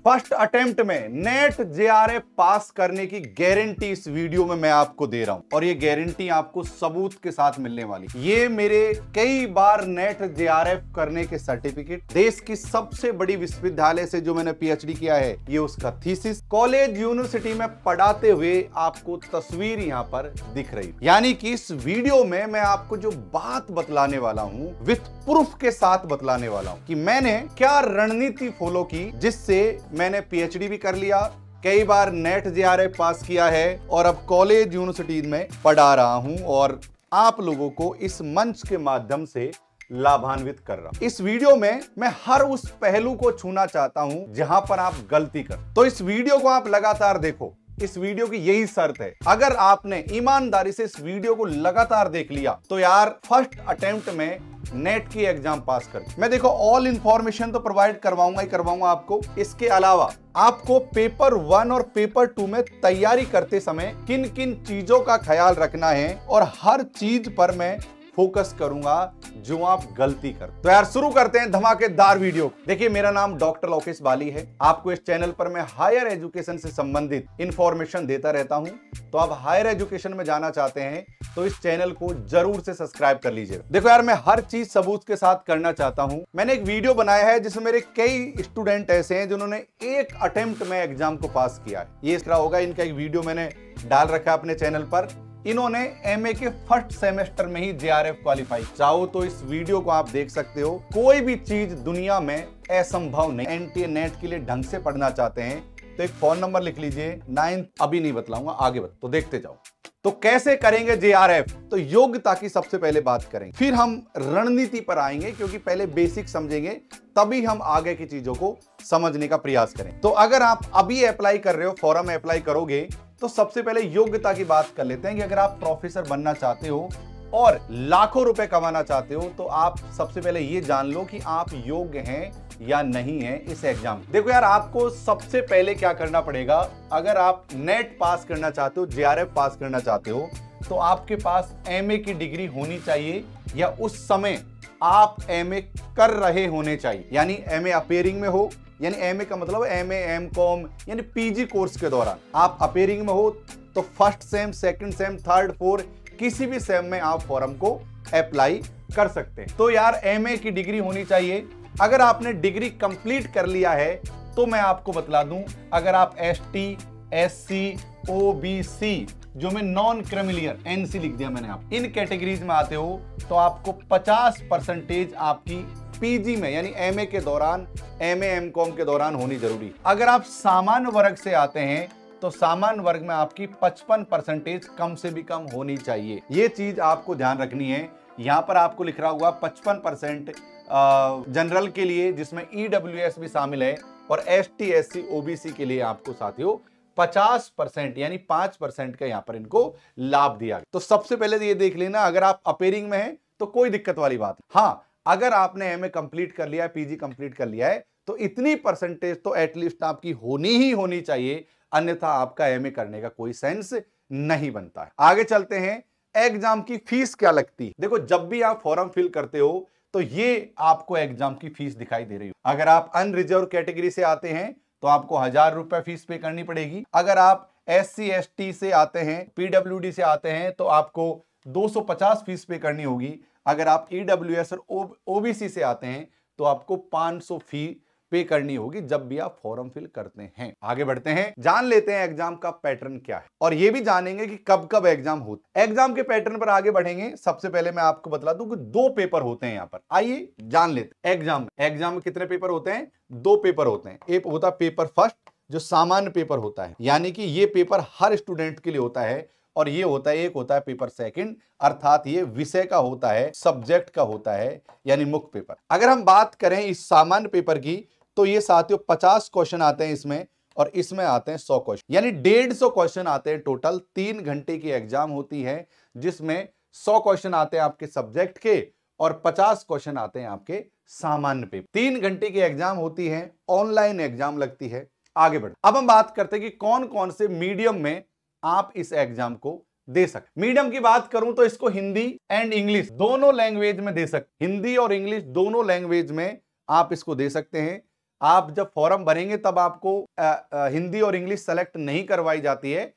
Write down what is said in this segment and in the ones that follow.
First attempt में net JRF पास करने की गारंटी इस वीडियो में मैं आपको दे रहा हूं और ये गारंटी आपको सबूत के साथ मिलने वाली। ये मेरे कई बार नेट जेआरएफ करने के सर्टिफिकेट, देश की सबसे बड़ी विश्वविद्यालय से जो मैंने पीएचडी किया है ये उसका थीसिस, कॉलेज यूनिवर्सिटी में पढ़ाते हुए आपको तस्वीर यहां पर दिख रही। यानी कि इस वीडियो में मैं आपको जो बात बतलाने वाला हूं विथ प्रूफ के साथ बतलाने वाला हूं कि मैंने क्या रणनीति फॉलो की जिससे मैंने पीएचडी भी कर लिया, कई बार नेट जेआरएफ पास किया है और अब कॉलेज यूनिवर्सिटी में पढ़ा रहा हूं और आप लोगों को इस मंच के माध्यम से लाभान्वित कर रहा हूं। इस वीडियो में मैं हर उस पहलू को छूना चाहता हूं जहां पर आप गलती कर। तो इस वीडियो को आप लगातार देखो। इस वीडियो की यही शर्त है, अगर आपने ईमानदारी से इस वीडियो को लगातार देख लिया तो यार फर्स्ट अटेम्प्ट में नेट की एग्जाम पास कर। मैं देखो ऑल इंफॉर्मेशन तो प्रोवाइड करवाऊंगा ही करवाऊंगा आपको। इसके अलावा आपको पेपर 1 और पेपर 2 में तैयारी करते समय किन किन चीजों का ख्याल रखना है और हर चीज पर मैं फोकस करूंगा जो आप गलती कर। तो यार शुरू करते हैं धमाकेदार वीडियो। देखिए मेरा नाम डॉक्टर लोकेश बाली है। आपको इस चैनल पर मैं हायर एजुकेशन से संबंधित इंफॉर्मेशन देता रहता हूं। तो आप हायर एजुकेशन में जाना चाहते हैं तो इस चैनल को जरूर से सब्सक्राइब कर लीजिए। देखो यार मैं हर चीज सबूत के साथ करना चाहता हूं। मैंने एक वीडियो बनाया है जिसमें मेरे कई स्टूडेंट ऐसे हैं जिन्होंने एक अटेम्प्ट में एग्जाम को पास किया है। ये इस तरह होगा, इनका एक वीडियो मैंने डाल रखा है अपने चैनल पर। इन्होंने एमए के फर्स्ट सेमेस्टर में ही जेआरएफ क्वालिफाई। चाहो तो इस वीडियो को आप देख सकते हो। कोई भी चीज दुनिया में असंभव नहीं। एनटीए नेट के लिए ढंग से पढ़ना चाहते हैं तो एक फोन नंबर लिख लीजिए 9। अभी नहीं बतलाऊंगा, आगे तो देखते जाओ। तो कैसे करेंगे जेआरएफ? तो योग्यता की सबसे पहले बात करेंगे, फिर हम रणनीति पर आएंगे क्योंकि पहले बेसिक समझेंगे तभी हम आगे की चीजों को समझने का प्रयास करें। तो अगर आप अभी अप्लाई कर रहे हो, फॉर्म अप्लाई करोगे तो सबसे पहले योग्यता की बात कर लेते हैं कि अगर आप प्रोफेसर बनना चाहते हो और लाखों रुपए कमाना चाहते हो तो आप सबसे पहले ये जान लो कि आप योग्य हैं या नहीं है इस एग्जाम। देखो यार आपको सबसे पहले क्या करना पड़ेगा, अगर आप नेट पास करना चाहते हो, जेआरएफ पास करना चाहते हो तो आपके पास एमए की डिग्री होनी चाहिए या उस समय आप एमए कर रहे होने चाहिए। यानी एमए अपेयरिंग में हो, यानी एमए का मतलब एमए एमकॉम यानी पीजी कोर्स के दौरान आप अपेयरिंग में हो तो first sem, second same, third, fourth किसी भी सेम में आप फॉर्म को अप्लाई कर सकते हैं। तो यार एमए की डिग्री होनी चाहिए। अगर आपने डिग्री कंप्लीट कर लिया है तो मैं आपको बतला दूं, अगर आप एसटी, एससी, ओबीसी जो मैं नॉन क्रिमिलियर एनसी लिख दिया मैंने, आप इन कैटेगरीज में आते हो तो आपको 50% आपकी पीजी में यानी एमए के दौरान, एमए एमकॉम के दौरान होनी जरूरी। अगर आप सामान्य वर्ग से आते हैं तो सामान्य वर्ग में आपकी 55% कम से भी कम होनी चाहिए। ये चीज आपको ध्यान रखनी है। यहां पर आपको लिख रहा हुआ 55% जनरल के लिए जिसमें ईडब्ल्यूएस भी शामिल है और एसटी, एससी, ओबीसी के लिए आपको साथियों 50% यानी 5% का यहां पर इनको लाभ दिया। तो सबसे पहले ये देख लेना, अगर आप अपेयरिंग में हैं तो कोई दिक्कत वाली बात। हाँ, अगर आपने एमए कंप्लीट कर लिया है, पीजी कंप्लीट कर लिया है तो इतनी परसेंटेज तो एटलीस्ट आपकी होनी ही होनी चाहिए, अन्यथा आपका एमए करने का कोई सेंस नहीं बनता है। आगे चलते हैं, एग्जाम की फीस क्या लगती है। देखो जब भी आप फॉर्म फिल करते हो तो ये आपको एग्जाम की फीस दिखाई दे रही हो। अगर आप अनरिजर्व कैटेगरी से आते हैं तो आपको 1000 रुपए फीस पे करनी पड़ेगी। अगर आप एससी एसटी से आते हैं, पीडब्ल्यूडी से आते हैं तो आपको 250 फीस पे करनी होगी। अगर आप ईडब्ल्यूएस और ओबीसी से आते हैं तो आपको 500 फी पे करनी होगी जब भी आप फॉर्म फिल करते हैं। आगे बढ़ते हैं, जान लेते हैं एग्जाम का पैटर्न क्या है और ये भी जानेंगे कि कब कब एग्जाम होता है। एग्जाम के पैटर्न पर आगे बढ़ेंगे। सबसे पहले मैं आपको बता दूं कि 2 पेपर होते हैं यहां पर। आइए जान लेते हैं एग्जाम में कितने पेपर होते हैं। 2 पेपर होते हैं। एक होता है पेपर फर्स्ट जो सामान्य पेपर होता है, यानी कि ये पेपर हर स्टूडेंट के लिए होता है और ये होता है, एक होता है पेपर सेकंड, अर्थात ये विषय का होता है, सब्जेक्ट का होता है यानी मुख्य पेपर। अगर हम बात करें इस सामान्य पेपर की तो ये साथियों 50 क्वेश्चन आते हैं इसमें और इसमें आते हैं 100 क्वेश्चन, यानी 150 क्वेश्चन आते हैं टोटल। 3 घंटे की एग्जाम होती है जिसमें 100 क्वेश्चन आते हैं आपके सब्जेक्ट के और 50 क्वेश्चन आते हैं आपके सामान्य पेपर। 3 घंटे की एग्जाम होती है, ऑनलाइन एग्जाम लगती है। आगे बढ़, अब हम बात करते हैं कि कौन कौन से मीडियम में आप इस एग्जाम को दे सकते। मीडियम की बात करूं तो इसको हिंदी एंड इंग्लिश दोनों लैंग्वेज में दे सकते। हिंदी और इंग्लिश दोनों लैंग्वेज में आप इसको दे सकते हैं। आप जब फॉर्म भरेंगे तब आपको हिंदी और इंग्लिश सेलेक्ट नहीं करवाई जाती है।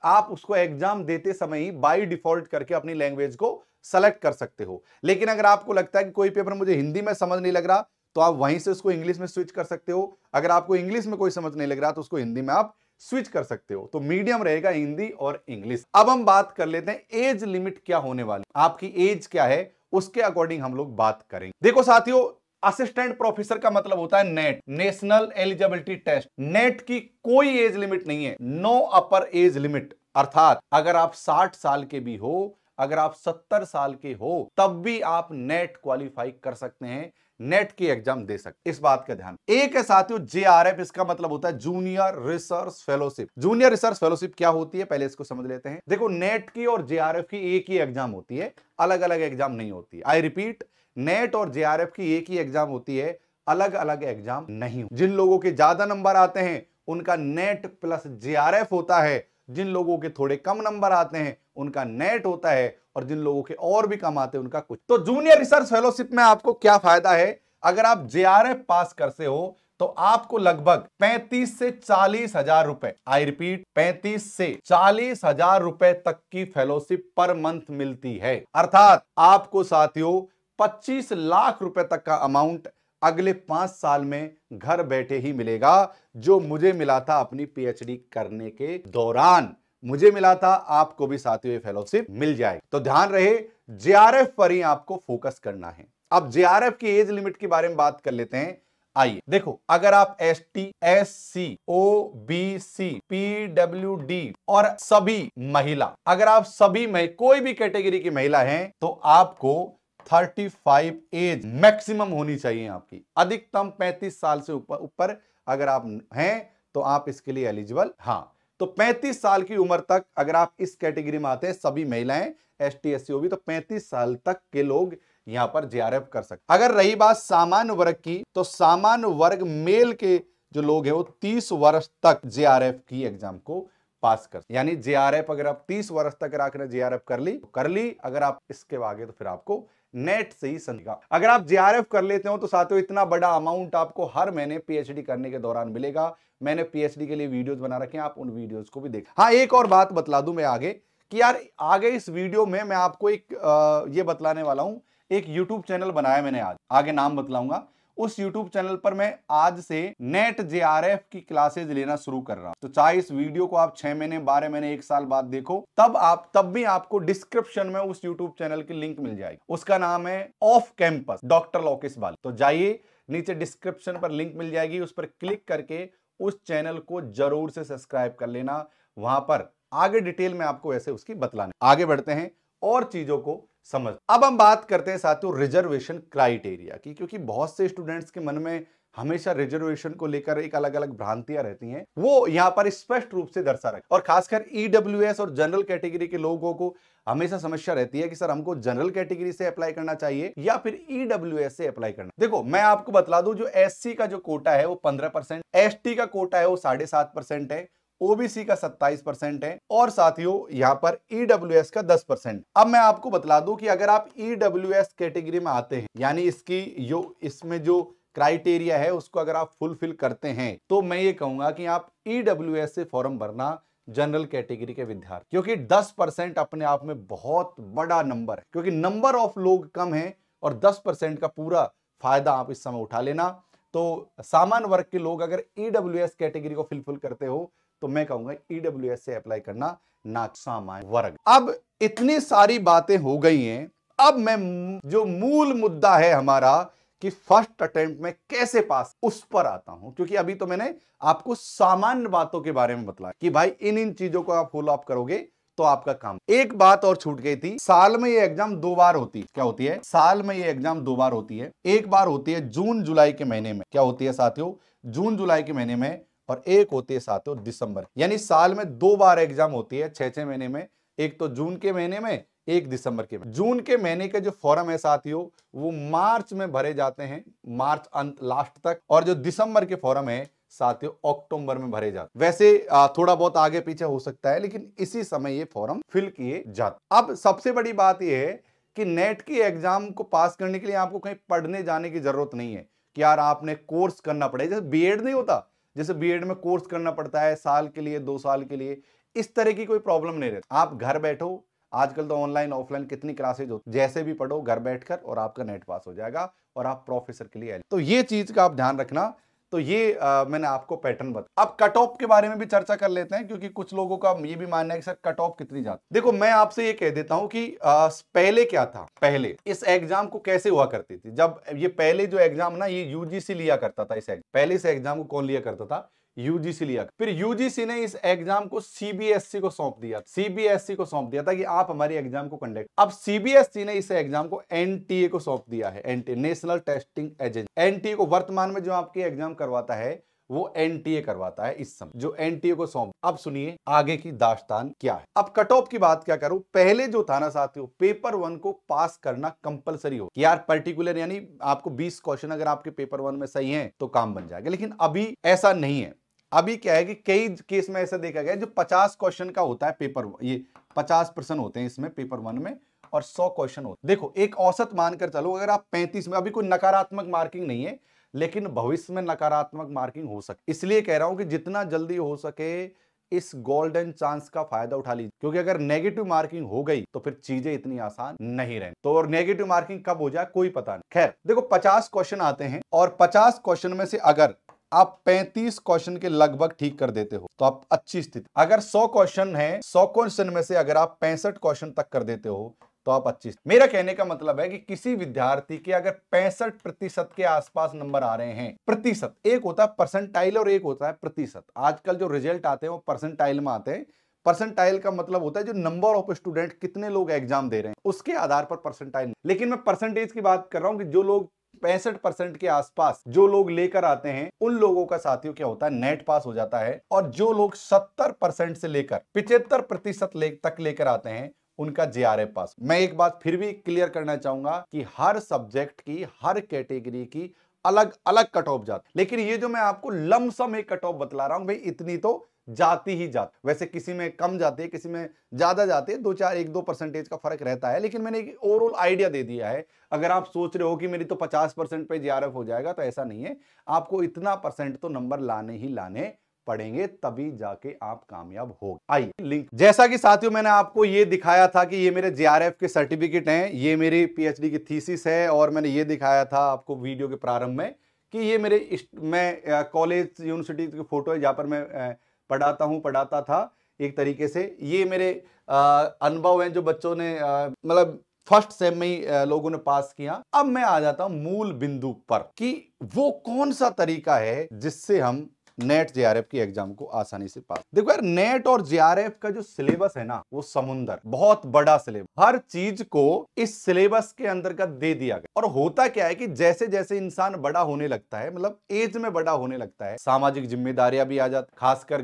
आप उसको एग्जाम देते समय ही बाय डिफॉल्ट करके अपनी लैंग्वेज को सेलेक्ट कर सकते हो। लेकिन अगर आपको लगता है कि कोई पेपर मुझे हिंदी में समझ नहीं लग रहा, तो आप वहीं से उसको इंग्लिश में स्विच कर सकते हो। अगर आपको इंग्लिश में कोई समझ नहीं लग रहा तो उसको हिंदी में आप स्विच कर सकते हो। तो मीडियम रहेगा हिंदी और इंग्लिश। अब हम बात कर लेते हैं एज लिमिट क्या होने वाली, आपकी एज क्या है, उसके अकॉर्डिंग हम लोग बात करेंगे। देखो साथियों, असिस्टेंट प्रोफेसर का मतलब होता है NET, national eligibility test. NET की कोई एज लिमिट नहीं है, नो अपर एज लिमिट। अर्थात अगर आप 60 साल के भी हो, अगर आप 70 साल के हो, तब भी आप नेट क्वालिफाई कर सकते हैं, नेट की एग्जाम दे सकते। इस बात का ध्यान। एक है साथियों जेआरएफ, इसका मतलब होता है junior research fellowship. Junior research fellowship क्या होती है, पहले इसको समझ लेते हैं। देखो, नेट की और जेआरएफ की एक ही एग्जाम होती है, अलग अलग एग्जाम नहीं होती। आई रिपीट, नेट और जेआरएफ की एक ही एग्जाम होती है, अलग अलग एग्जाम नहीं। जिन लोगों के ज्यादा नंबर आते हैं उनका नेट प्लस जेआरएफ होता है, जिन लोगों के थोड़े कम नंबर आते हैं उनका नेट होता है, और जिन लोगों के और भी कम आते हैं उनका कुछ। तो जूनियर रिसर्च फेलोशिप में आपको क्या फायदा है, अगर आप जेआरएफ पास करते हो तो आपको लगभग 35 से 40 हजार रुपए, आई रिपीट 35 से 40 हजार रुपए तक की फेलोशिप पर मंथ मिलती है। अर्थात आपको साथियों 25 लाख रुपए तक का अमाउंट अगले 5 साल में घर बैठे ही मिलेगा, जो मुझे मिला था अपनी पीएचडी करने के दौरान। मुझे मिला था, आपको भी साथियों ये फेलोशिप मिल जाए। तो ध्यान रहे, जेआरएफ पर ही आपको फोकस करना है। अब जेआरएफ की एज लिमिट के बारे में बात कर लेते हैं। आइए देखो, अगर आप एसटी, एससी, ओबीसी, पीडब्ल्यूडी और सभी महिला, अगर आप सभी में कोई भी कैटेगरी की महिला हैं, तो आपको 35 एज मैक्सिमम होनी चाहिए आपकी। अधिकतम 35 साल से ऊपर अगर आप हैं तो आप इसके लिए एलिजिबल। हाँ, तो 35 साल की उम्र तक अगर आप इस कैटेगरी में आते हैं, सभी महिलाएं, एसटी, एससी, ओबी, तो 35 साल तक के लोग यहां पर जेआरएफ कर सकते। अगर रही बात सामान्य वर्ग की, तो सामान्य वर्ग मेल के जो लोग हैं वो 30 वर्ष तक जेआरएफ की एग्जाम को पास कर, यानी जेआरएफ अगर आप 30 वर्ष तक आकर जेआरएफ कर ली तो कर ली, अगर आप इसके आगे तो फिर आपको नेट से ही समझेगा। अगर आप जेआरएफ कर लेते हो तो साथियों इतना बड़ा अमाउंट आपको हर महीने पीएचडी करने के दौरान मिलेगा। मैंने पीएचडी के लिए वीडियोस बना रखे हैं, आप उन वीडियोस को भी देखें। हाँ, एक और बात बतला दूं मैं आगे, कि यार आगे इस वीडियो में मैं आपको एक ये बतलाने वाला हूं, एक यूट्यूब चैनल बनाया मैंने, आज आगे नाम बतलाऊंगा। उस YouTube चैनल पर मैं आज से नेट जेआरएफ की क्लासेज लेना शुरू कर रहा हूं। तो चाहे इस वीडियो को आप 6 महीने, 12 महीने, 1 साल बाद देखो, तब भी आपको डिस्क्रिप्शन में उस YouTube चैनल की लिंक मिल जाएगी। उसका नाम है ऑफ कैंपस डॉक्टर लोकेश बाली। तो जाइए, नीचे डिस्क्रिप्शन पर लिंक मिल जाएगी, उस पर क्लिक करके उस चैनल को जरूर से सब्सक्राइब कर लेना। वहां पर आगे डिटेल में आपको ऐसे उसकी बतलाने। आगे बढ़ते हैं और चीजों को समझ। अब हम बात करते हैं साथियों रिजर्वेशन क्राइटेरिया की, क्योंकि बहुत से स्टूडेंट्स के मन में हमेशा रिजर्वेशन को लेकर एक अलग अलग भ्रांतियां रहती हैं, वो यहां पर स्पष्ट रूप से दर्शा रखे। और खासकर ईडब्ल्यूएस और जनरल कैटेगरी के लोगों को हमेशा समस्या रहती है कि सर हमको जनरल कैटेगरी से अप्लाई करना चाहिए या फिर ईडब्ल्यूएस से अप्लाई करना। देखो, मैं आपको बतला दूं, जो एससी का जो कोटा है वो 15%, एसटी का कोटा है वो 7.5% है, ओबीसी का 27% है, और साथियों यहां पर ईडब्ल्यूएस का 10%। अब मैं आपको बतला दूं कि अगर आप ईडब्ल्यूएस कैटेगरी में आते हैं, यानी इसमें जो क्राइटेरिया है उसको अगर आप फुलफिल करते हैं, तो मैं ये कहूंगा कि आप ईडब्ल्यूएस से फॉर्म भरना जनरल कैटेगरी के विद्यार्थी, क्योंकि 10% अपने आप में बहुत बड़ा नंबर है, क्योंकि नंबर ऑफ लोग कम है और 10% का पूरा फायदा आप इस समय उठा लेना। तो सामान्य वर्ग के लोग अगर ईडब्ल्यूएस कैटेगरी को फुलफिल करते हो तो मैं कहूंगा ईडब्ल्यूएस से अप्लाई करना, ना सामान्य वर्ग। अब इतनी सारी बातें हो गई हैं, अब मैं जो मूल मुद्दा है हमारा कि फर्स्ट अटेम्प्ट में कैसे पास, उस पर आता हूं। क्योंकि अभी तो मैंने आपको सामान्य बातों के बारे में बतलाया कि भाई इन चीजों को आप फॉलो अप करोगे तो आपका काम। एक बात और छूट गई थी, साल में ये एग्जाम 2 बार होती है। क्या होती है? साल में ये एग्जाम 2 बार होती है। एक बार होती है जून जुलाई के महीने में। क्या होती है साथियों? जून जुलाई के महीने में। और एक होती है साथियों दिसंबर। यानी साल में 2 बार एग्जाम होती है 6-6 महीने में। एक तो जून के महीने में, एक दिसंबर के महीने। जून के महीने के जो फॉर्म है साथियों वो मार्च में भरे जाते हैं, मार्च अंत लास्ट तक, और जो दिसंबर के फॉर्म है साथियों अक्टूबर में भरे जाते। वैसे थोड़ा बहुत आगे पीछे हो सकता है, लेकिन इसी समय ये फॉर्म फिल किए जाते। अब सबसे बड़ी बात यह है कि नेट की एग्जाम को पास करने के लिए आपको कहीं पढ़ने जाने की जरूरत नहीं है, कि यार आपने कोर्स करना पड़ेगा, जैसे बीएड नहीं होता, जैसे बीएड में कोर्स करना पड़ता है साल के लिए 2 साल के लिए, इस तरह की कोई प्रॉब्लम नहीं रहती। आप घर बैठो, आजकल तो ऑनलाइन ऑफलाइन कितनी क्लासेज होती, जैसे भी पढ़ो घर बैठकर और आपका नेट पास हो जाएगा और आप प्रोफेसर के लिए तो ये चीज का आप ध्यान रखना। तो ये मैंने आपको पैटर्न बताया। अब कट ऑफ के बारे में भी चर्चा कर लेते हैं, क्योंकि कुछ लोगों का ये भी मानना है कि सर कट ऑफ कितनी जाती। देखो मैं आपसे ये कह देता हूं कि पहले क्या था, पहले इस एग्जाम को कैसे हुआ करती थी, जब ये पहले जो एग्जाम ना ये यूजीसी लिया करता था, इस पहले इस एग्जाम को कौन लिया करता था, यूजीसी लिया। फिर यूजीसी ने इस एग्जाम को सीबीएसई को सौंप दिया, सीबीएसई को सौंप दिया था कि आप हमारी एग्जाम को कंडक्ट। अब सीबीएसई ने इस एग्जाम को एनटीए को सौंप दिया है, NTA national testing agency. NTA को वर्तमान में जो आपके एग्जाम करवाता है वो एनटीए करवाता है इस समय, जो एनटीए को सौंप। अब सुनिए आगे की दास्तान क्या है। अब कट ऑफ की बात क्या करूं, पहले जो था ना साथियों, पेपर 1 को पास करना कंपलसरी हो कि यार पर्टिकुलर, यानी आपको 20 क्वेश्चन अगर आपके पेपर 1 में सही हैं तो काम बन जाएगा। लेकिन अभी ऐसा नहीं है। अभी क्या है कि कई केस में ऐसा देखा गया जो 50 क्वेश्चन का होता है पेपर, ये 50% होते हैं इसमें पेपर 1 में और 100 क्वेश्चन होते हैं। देखो एक औसत मानकर चलो, अगर आप 35 में, अभी कोई नकारात्मक मार्किंग नहीं है, लेकिन भविष्य में नकारात्मक मार्किंग हो सकती, इसलिए कह रहा हूं कि जितना जल्दी हो सके इस गोल्डन चांस का फायदा उठा लीजिए, क्योंकि अगर नेगेटिव मार्किंग हो गई तो फिर चीजें इतनी आसान नहीं रहेंगी। तो और नेगेटिव मार्किंग कब हो जाए कोई पता नहीं। खैर देखो 50 क्वेश्चन आते हैं और 50 क्वेश्चन में से अगर आप 35 क्वेश्चन के लगभग ठीक कर देते हो तो आप अच्छी स्थिति, अगर 100 क्वेश्चन है, 100 क्वेश्चन में से अगर आप 65 क्वेश्चन तक कर देते हो तो आप अच्छी। मेरा कहने का मतलब है कि किसी विद्यार्थी के अगर 65% के आसपास नंबर आ रहे हैं, प्रतिशत, एक होता है परसेंटाइल और एक होता है प्रतिशत। आजकल जो रिजल्ट आते हैं वो परसेंटाइल में आते हैं। परसेंटाइल का मतलब होता है जो नंबर ऑफ स्टूडेंट, कितने लोग एग्जाम दे रहे हैं उसके आधार पर परसेंटाइल। लेकिन मैं परसेंटेज की बात कर रहा हूं कि जो लोग 65% के आसपास जो लोग लेकर आते हैं उन लोगों का साथियों क्या होता है, नेट पास हो जाता है। और जो लोग 70% से लेकर 75% तक लेकर आते हैं उनका जेआरएफ पास। मैं एक बात फिर भी क्लियर करना चाहूंगा कि हर सब्जेक्ट की, हर कैटेगरी की अलग अलग कट ऑफ जाती, लेकिन ये जो मैं आपको लमसम एक कट ऑफ बतला रहा हूं भाई, इतनी तो जाती ही जाती। वैसे किसी में कम जाती है, किसी में ज्यादा जाती है, 1-2% का फर्क रहता है, लेकिन मैंने एक ओवरऑल आइडिया दे दिया है। अगर आप सोच रहे हो कि मेरी तो 50% पे जेआरएफ हो जाएगा, तो ऐसा नहीं है। आपको इतना परसेंट तो नंबर लाने ही लाने पड़ेंगे, तभी जाके आप कामयाब हो। आइए लिंक, जैसा कि साथियों मैंने आपको ये दिखाया था कि ये मेरे जेआरएफ के सर्टिफिकेट हैं, ये मेरी पीएचडी की थीसिस है, और मैंने ये दिखाया था आपको वीडियो के प्रारंभ में कि ये मेरे मैं कॉलेज यूनिवर्सिटी की फोटो है जहां पर मैं पढ़ाता था एक तरीके से। ये मेरे अनुभव हैं जो बच्चों ने मतलब फर्स्ट सेम में ही लोगों ने पास किया। अब मैं आ जाता हूं मूल बिंदु पर कि वो कौन सा तरीका है जिससे हम नेट जेआरएफ की एग्जाम को आसानी से पास। देखो यार, नेट और जेआरएफ का जो सिलेबस है ना, वो समुंदर, बहुत बड़ा सिलेबस, हर चीज को इस सिलेबस के अंतर्गत दे दिया गया। और होता क्या है कि जैसे जैसे इंसान बड़ा होने लगता है, मतलब एज में बड़ा होने लगता है, सामाजिक जिम्मेदारियां भी आ जाती, खासकर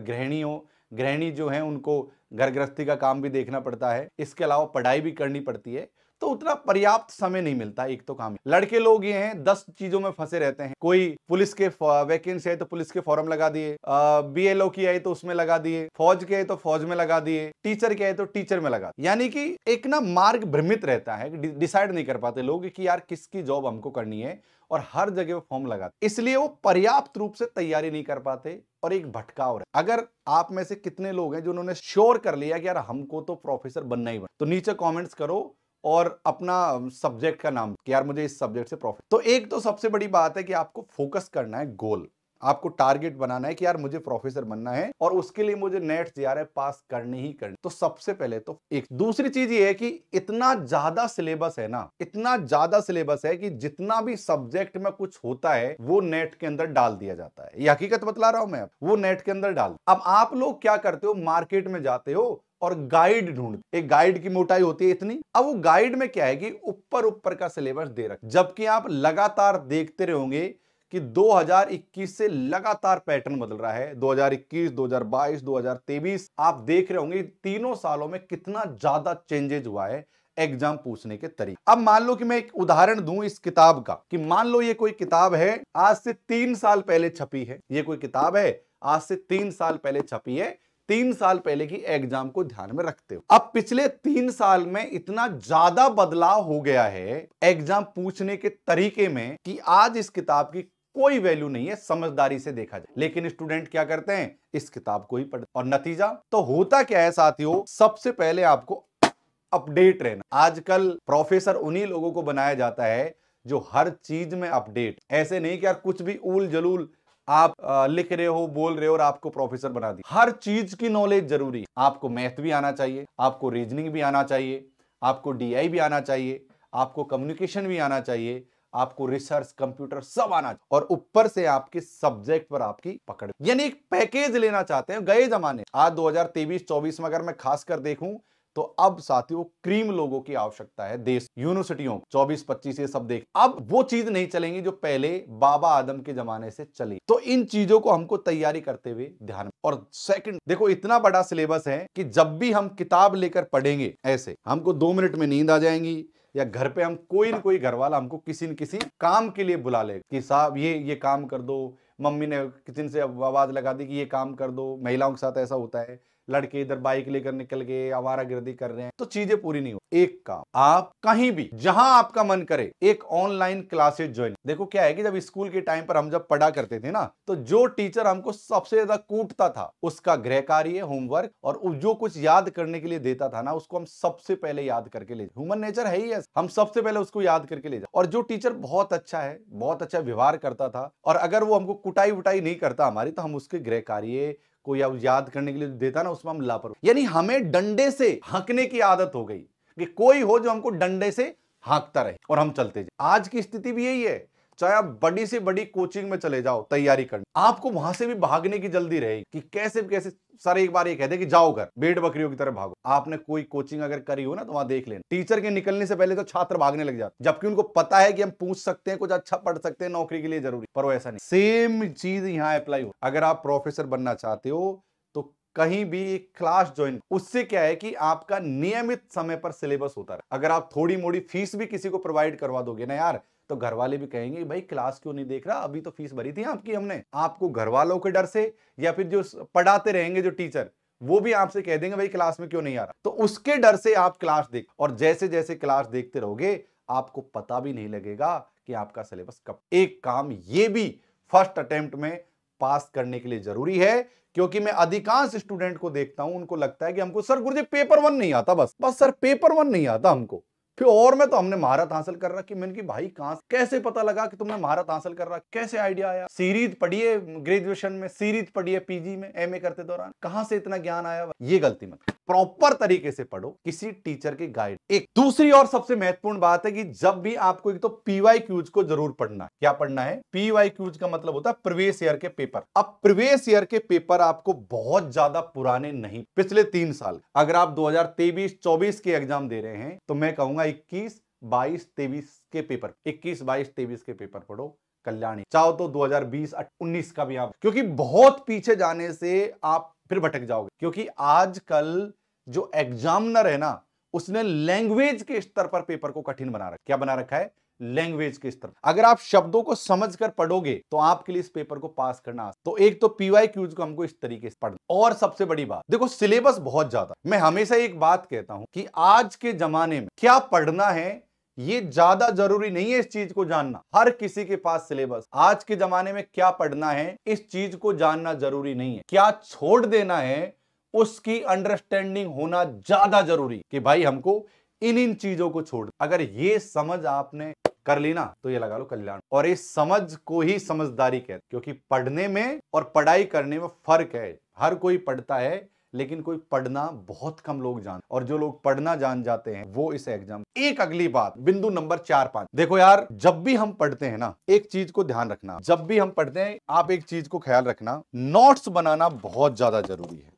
गृहिणी जो है उनको घर गृहस्थी का काम भी देखना पड़ता है, इसके अलावा पढ़ाई भी करनी पड़ती है, तो उतना पर्याप्त समय नहीं मिलता। एक तो काम, लड़के लोग ये हैं 10 चीजों में फंसे रहते हैं। कोई पुलिस के वैकेंसी है तो पुलिस के फॉर्म लगा दिए, बीएलओ की है तो उसमें लगा दिए, फौज के है तो फौज में लगा दिए, टीचर के है तो टीचर में लगा दिए। यानी कि एक ना मार्ग भ्रमित रहता है, डिसाइड नहीं कर पाते लोग कि यार किसकी जॉब हमको करनी है, और हर जगह वो फॉर्म लगाते, इसलिए वो पर्याप्त रूप से तैयारी नहीं कर पाते और एक भटकाव है। अगर आप में से कितने लोग हैं जिन्होंने श्योर कर लिया कि यार हमको तो प्रोफेसर बनना ही बनना, तो नीचे कमेंट्स करो और अपना सब्जेक्ट का नाम कि यार मुझे इस सब्जेक्ट से प्रॉफिट। तो एक तो सबसे बड़ी बात है कि आपको फोकस करना है, गोल, आपको टारगेट बनाना है कि यार मुझे प्रोफेसर बनना है और उसके लिए मुझे नेट जेआरएफ पास करनी ही करनी। तो सबसे पहले तो एक दूसरी चीज ये है कि इतना ज्यादा सिलेबस है ना, इतना ज्यादा सिलेबस है कि जितना भी सब्जेक्ट में कुछ होता है वो नेट के अंदर डाल दिया जाता है। ये हकीकत बतला रहा हूं मैं, वो नेट के अंदर डाल। अब आप लोग क्या करते हो, मार्केट में जाते हो और गाइड ढूंढते। एक गाइड की मोटाई होती है इतनी। अब वो गाइड में क्या है कि ऊपर का सिलेबस दे रखा, जबकि आप लगातार देखते रहोगे कि 2021 से लगातार पैटर्न बदल रहा है। 2021, 2022, 2023 आप देख रहे होंगे तीनों सालों में कितना ज्यादा चेंजेस हुआ है एग्जाम पूछने के तरीके। अब मान लो कि मैं एक उदाहरण दूं इस किताब का, कि मान लो ये कोई किताब है आज से 3 साल पहले छपी है, ये कोई किताब है आज से 3 साल पहले छपी है, 3 साल पहले की एग्जाम को ध्यान में रखते हो। अब पिछले 3 साल में इतना ज्यादा बदलाव हो गया है एग्जाम पूछने के तरीके में कि आज इस किताब की कोई वैल्यू नहीं है समझदारी से देखा जाए। लेकिन स्टूडेंट क्या करते हैं, इस किताब को ही पढ़ते, और नतीजा तो होता क्या है साथियों, सबसे पहले आपको अपडेट रहना। आजकल प्रोफेसर उन्हीं लोगों को बनाया जाता है जो हर चीज में अपडेट, ऐसे नहीं कि यार कुछ भी उल जलूल आप लिख रहे हो, बोल रहे हो और आपको प्रोफेसर बना दी। हर चीज की नॉलेज जरूरी है। आपको मैथ भी आना चाहिए, आपको रीजनिंग भी आना चाहिए, आपको डीआई भी आना चाहिए, आपको कम्युनिकेशन भी आना चाहिए, आपको रिसर्च, कंप्यूटर सब आना चाहिए, और ऊपर से आपके सब्जेक्ट पर आपकी पकड़, यानी एक पैकेज लेना चाहते हैं। गए जमाने, आज 2023-24 में अगर मैं खासकर देखूं तो अब साथियों क्रीम लोगों की आवश्यकता है देश, यूनिवर्सिटियों 24-25 ये सब देख, अब वो चीज नहीं चलेंगी जो पहले बाबा आदम के जमाने से चली। तो इन चीजों को हमको तैयारी करते हुए ध्यान में। और सेकंड देखो, इतना बड़ा सिलेबस है कि जब भी हम किताब लेकर पढ़ेंगे, ऐसे हमको 2 मिनट में नींद आ जाएंगी, या घर पे हम कोई न कोई घर वाला हमको किसी न किसी काम के लिए बुला लेगा कि साहब ये काम कर दो, मम्मी ने किचन से आवाज लगा दी कि ये काम कर दो। महिलाओं के साथ ऐसा होता है, लड़के इधर बाइक लेकर निकल गए, आवारागर्दी कर रहे हैं, तो चीजें पूरी नहीं हो। एक काम, आप कहीं भी जहां आपका मन करे एक ऑनलाइन क्लासेस ज्वाइन। देखो क्या है कि जब स्कूल के टाइम पर हम जब पढ़ा करते थे ना, तो जो टीचर हमको सबसे ज्यादा कूटता था उसका गृह कार्य, होमवर्क, और जो कुछ याद करने के लिए देता था ना, उसको हम सबसे पहले याद करके ले, ह्यूमन नेचर है ही ऐसा, हम सबसे पहले उसको याद करके ले जाए। और जो टीचर बहुत अच्छा है, बहुत अच्छा व्यवहार करता था, और अगर वो हमको कुटाई वुटाई नहीं करता हमारी, तो हम उसके गृह कार्य को याद करने के लिए देता ना, उसमें हम लापरवाही, यानी हमें डंडे से हाँकने की आदत हो गई कि कोई हो जो हमको डंडे से हाँकता रहे और हम चलते जाए। आज की स्थिति भी यही है, चाहे आप बड़ी से बड़ी कोचिंग में चले जाओ तैयारी करने, आपको वहां से भी भागने की जल्दी रहेगी कि कैसे कैसे सर एक बार ये कहते कि जाओ घर, भेड़ बकरियों की तरह भागो। आपने कोई कोचिंग अगर करी हो ना, तो वहां देख लेना, टीचर के निकलने से पहले तो छात्र भागने लग जाते, जबकि उनको पता है कि हम पूछ सकते हैं, कुछ अच्छा पढ़ सकते हैं, नौकरी के लिए जरूरी, पर वो ऐसा नहीं। सेम चीज यहां अप्लाई हो, अगर आप प्रोफेसर बनना चाहते हो तो कहीं भी एक क्लास ज्वाइन, उससे क्या है कि आपका नियमित समय पर सिलेबस होता है। अगर आप थोड़ी मोड़ी फीस भी किसी को प्रोवाइड करवा दोगे ना यार, तो घर वाले भी कहेंगे भाई क्लास क्यों नहीं देख रहा, अभी तो फीस भरी थी आपकी हमने। आपको घर वालों के डर से, या फिर जो पढ़ाते रहेंगे जो टीचर, वो भी आपसे कह देंगे भाई क्लास में क्यों नहीं आ रहा, तो उसके डर से आप क्लास देख, और जैसे जैसे क्लास देखते रहोगे आपको पता भी नहीं लगेगा कि आपका सिलेबस कब। एक काम ये भी फर्स्ट अटेम्प्ट में पास करने के लिए जरूरी है, क्योंकि मैं अधिकांश स्टूडेंट को देखता हूं, उनको लगता है कि हमको सर गुरुजी पेपर 1 नहीं आता, बस सर पेपर 1 नहीं आता हमको, फिर और में तो हमने महारत हासिल कर रखी। मैंने कि भाई कहां कैसे पता लगा कि तुमने महारत हासिल कर रहा, कैसे आइडिया आया? सीरीज पढ़िए ग्रेजुएशन में, सीरीज पढ़िए पीजी में, एमए करते दौरान, कहां से इतना ज्ञान आया? ये गलती मत, प्रॉपर तरीके से पढ़ो, किसी टीचर के गाइड। एक दूसरी और सबसे महत्वपूर्ण बात है कि जब भी आपको, एक तो पीवाईक्यूज को जरूर पढ़ना है। क्या पढ़ना है? पीवाईक्यूज का मतलब होता है प्रीवियस ईयर के पेपर। अब प्रीवियस ईयर के पेपर आपको बहुत ज्यादा पुराने नहीं, पिछले 3 साल, अगर आप 2023-24 के एग्जाम दे रहे हैं तो मैं कहूंगा 21, 22, 23 के पेपर, 21, 22, 23 के पेपर पढ़ो, कल्याणी। चाहो तो 2020, 19 का भी आप, क्योंकि बहुत पीछे जाने से आप फिर भटक जाओगे। क्योंकि आजकल जो एग्जामिनर है ना, उसने लैंग्वेज के स्तर पर पेपर को कठिन बना रखा। क्या बना रखा है? लैंग्वेज के स्तर। अगर आप शब्दों को समझकर पढ़ोगे तो आपके लिए इस पेपर को पास करना। तो एक तो पीवाईक्यूज को हमको इस तरीके से पढ़ना, और सबसे बड़ी बात देखो सिलेबस बहुत ज्यादा। मैं हमेशा एक बात कहता हूं कि आज के जमाने में क्या पढ़ना है ये ज्यादा जरूरी नहीं है इस चीज को जानना। हर किसी के पास सिलेबस, आज के जमाने में क्या पढ़ना है इस चीज को जानना जरूरी नहीं है, क्या छोड़ देना है उसकी अंडरस्टैंडिंग होना ज्यादा जरूरी, कि भाई हमको इन चीजों को छोड़। अगर ये समझ आपने कर ली ना, तो ये लगा लो कल्याण। और इस समझ को ही समझदारी कहते, क्योंकि पढ़ने में और पढ़ाई करने में फर्क है। हर कोई पढ़ता है, लेकिन कोई पढ़ना बहुत कम लोग जानते, और जो लोग पढ़ना जान जाते हैं वो इस एग्जाम। एक अगली बात, बिंदु नंबर 4-5, देखो यार, जब भी हम पढ़ते हैं ना, एक चीज को ध्यान रखना, जब भी हम पढ़ते हैं आप एक चीज को ख्याल रखना, नोट्स बनाना बहुत ज्यादा जरूरी है।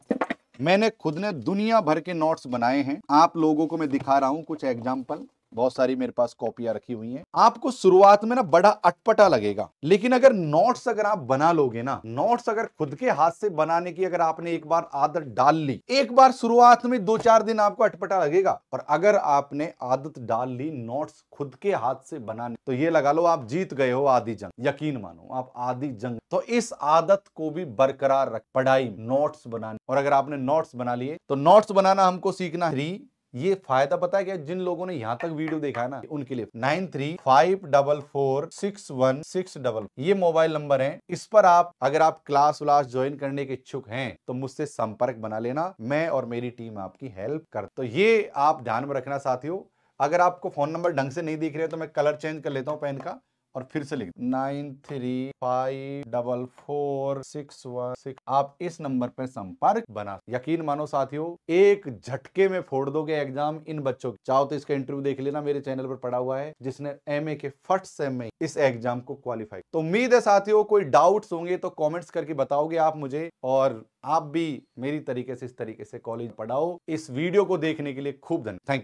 मैंने खुद ने दुनिया भर के नोट्स बनाए हैं, आप लोगों को मैं दिखा रहा हूं कुछ एग्जाम्पल, बहुत सारी मेरे पास कॉपियां रखी हुई हैं। आपको शुरुआत में ना बड़ा अटपटा लगेगा, लेकिन अगर नोट्स अगर आप बना लोगे ना, नोट्स अगर खुद के हाथ से बनाने की अगर आपने एक बार आदत डाल ली, एक बार शुरुआत में 2-4 दिन आपको अटपटा लगेगा, और अगर आपने आदत डाल ली नोट्स खुद के हाथ से बनाने, तो ये लगा लो आप जीत गए हो आधी जंग। यकीन मानो आप आधी जंग। तो इस आदत को भी बरकरार रख, पढ़ाई, नोट्स बनाने। और अगर आपने नोट्स बना लिए, तो नोट्स बनाना हमको सीखना है ये फायदा पता है क्या, जिन लोगों ने यहां तक वीडियो देखा है ना उनके लिए 93544616 ये मोबाइल नंबर है। इस पर आप अगर आप क्लास व्लास ज्वाइन करने के इच्छुक हैं तो मुझसे संपर्क बना लेना, मैं और मेरी टीम आपकी हेल्प कर। तो ये आप ध्यान में रखना साथियों। अगर आपको फोन नंबर ढंग से नहीं दिख रहे तो मैं कलर चेंज कर लेता हूं पेन का और फिर से लिख 93544616। आप इस नंबर पर संपर्क बना। यकीन मानो साथियों, एक झटके में फोड़ दोगे एग्जाम इन बच्चों की। चाहो तो इसका इंटरव्यू देख लेना, मेरे चैनल पर पड़ा हुआ है, जिसने एमए के फर्स्ट सेम में इस एग्जाम को क्वालिफाई। तो उम्मीद है साथियों कोई डाउट्स होंगे तो कमेंट्स करके बताओगे आप मुझे, और आप भी मेरी तरीके से इस तरीके से कॉलेज पढ़ाओ। इस वीडियो को देखने के लिए खूब धन्यवाद। Thank you.